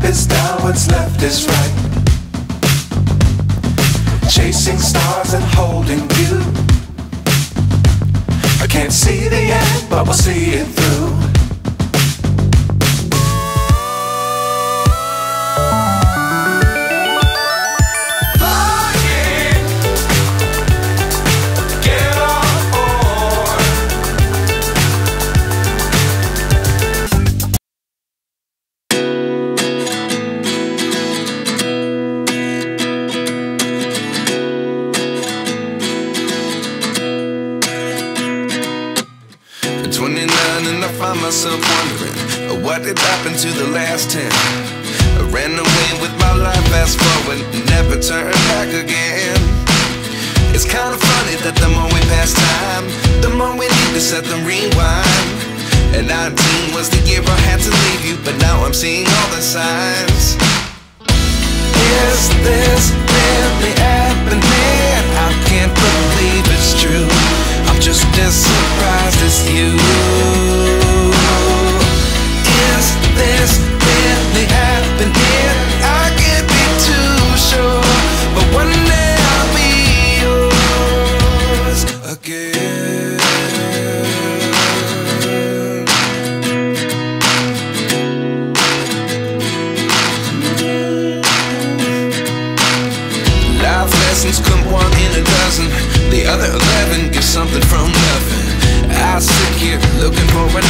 is down, what's left is right. Chasing stars and holding you. I can't see the end, but we'll see it through. Myself wondering what did happen to the last 10. I ran away with my life, fast forward, never turn back again. It's kind of funny that the more we pass time, the more we need to set the rewind. And 19 was the year I had to leave you, but now I'm seeing all the signs. Is this really happening? I can't believe it's true. I'm just as surprised as you. Is this really happening? I can't be too sure, but one day I'll be yours again. Life lessons come one in a dozen. The other 11 get something from nothing. I sit here looking for an